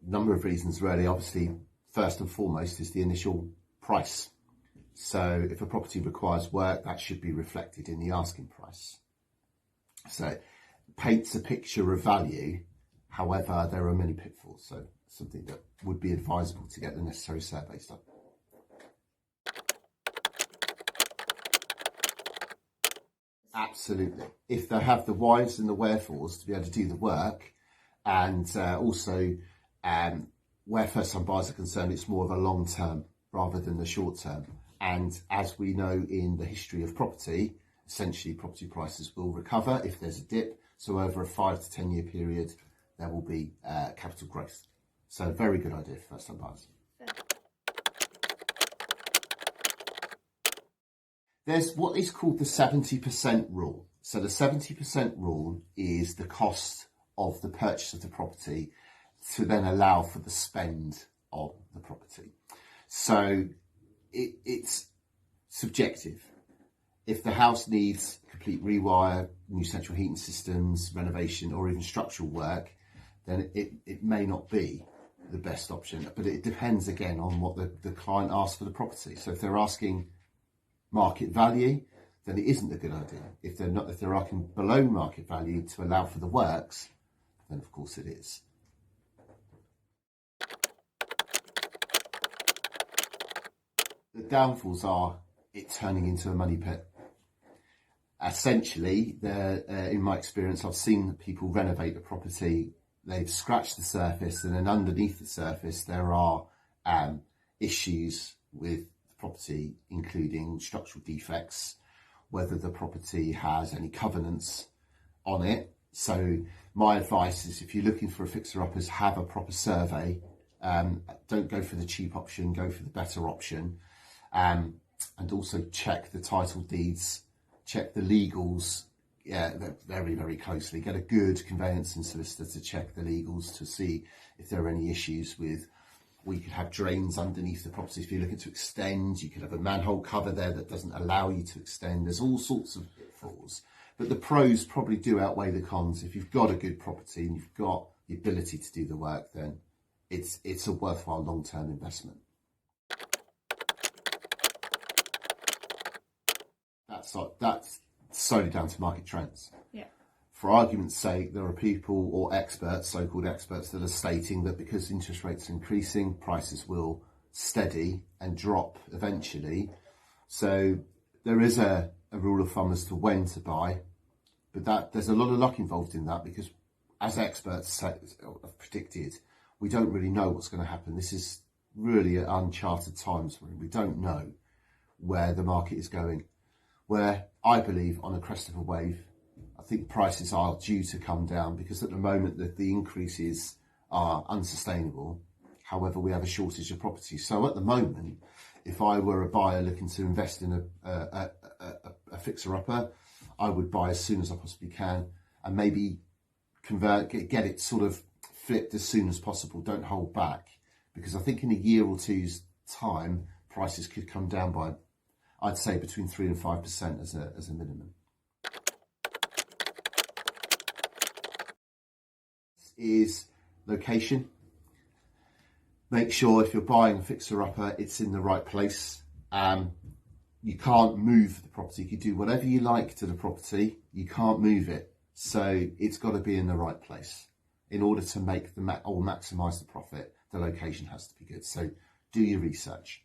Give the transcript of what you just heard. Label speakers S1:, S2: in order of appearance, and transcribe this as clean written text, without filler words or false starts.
S1: number of reasons really. Obviously, first and foremost is the initial price. So if a property requires work, that should be reflected in the asking price. So it paints a picture of value. However, there are many pitfalls. So something that would be advisable to get the necessary surveys done. Absolutely. If they have the whys and the wherefores to be able to do the work, and also where first-time buyers are concerned, it's more of a long term rather than the short term. And as we know in the history of property, essentially property prices will recover if there's a dip. So over a 5 to 10 year period, there will be capital growth. So very good idea for first-time buyers. There's what is called the 70% rule. So the 70% rule is the cost of the purchase of the property to then allow for the spend on the property. So it's subjective. If the house needs complete rewire, new central heating systems, renovation, or even structural work, then it may not be the best option. But it depends again on what the client asks for the property. So if they're asking market value, then it isn't a good idea. If they're asking below market value to allow for the works, then of course it is. The downfalls are it turning into a money pit. Essentially, in my experience, I've seen people renovate a property, they've scratched the surface, and then underneath the surface there are issues with the property, including structural defects, whether the property has any covenants on it. So my advice is, if you're looking for a fixer-uppers, have a proper survey. Don't go for the cheap option, go for the better option. And also check the title deeds, check the legals very, very closely. Get a good conveyancing solicitor to check the legals to see if there are any issues with, we could have drains underneath the property. If you're looking to extend, you could have a manhole cover there that doesn't allow you to extend. There's all sorts of pitfalls. But the pros probably do outweigh the cons. If you've got a good property and you've got the ability to do the work, then it's a worthwhile long-term investment. That's solely down to market trends.
S2: Yeah.
S1: For argument's sake, there are people or experts, so-called experts, that are stating that because interest rates are increasing, prices will steady and drop eventually. So there is a rule of thumb as to when to buy, but there's a lot of luck involved in that, because as experts have predicted, we don't really know what's going to happen. This is really uncharted times where we don't know where the market is going. Where I believe on a crest of a wave, I think prices are due to come down, because at the moment the increases are unsustainable. However, we have a shortage of property. So at the moment, if I were a buyer looking to invest in a fixer-upper, I would buy as soon as I possibly can, and maybe get it sort of flipped as soon as possible. Don't hold back, because I think in a year or two's time, prices could come down by, I'd say, between 3 and 5% as a minimum. Is location. Make sure if you're buying a fixer-upper, it's in the right place. You can't move the property. You can do whatever you like to the property. You can't move it. So it's got to be in the right place. In order to make maximise the profit, the location has to be good. So do your research.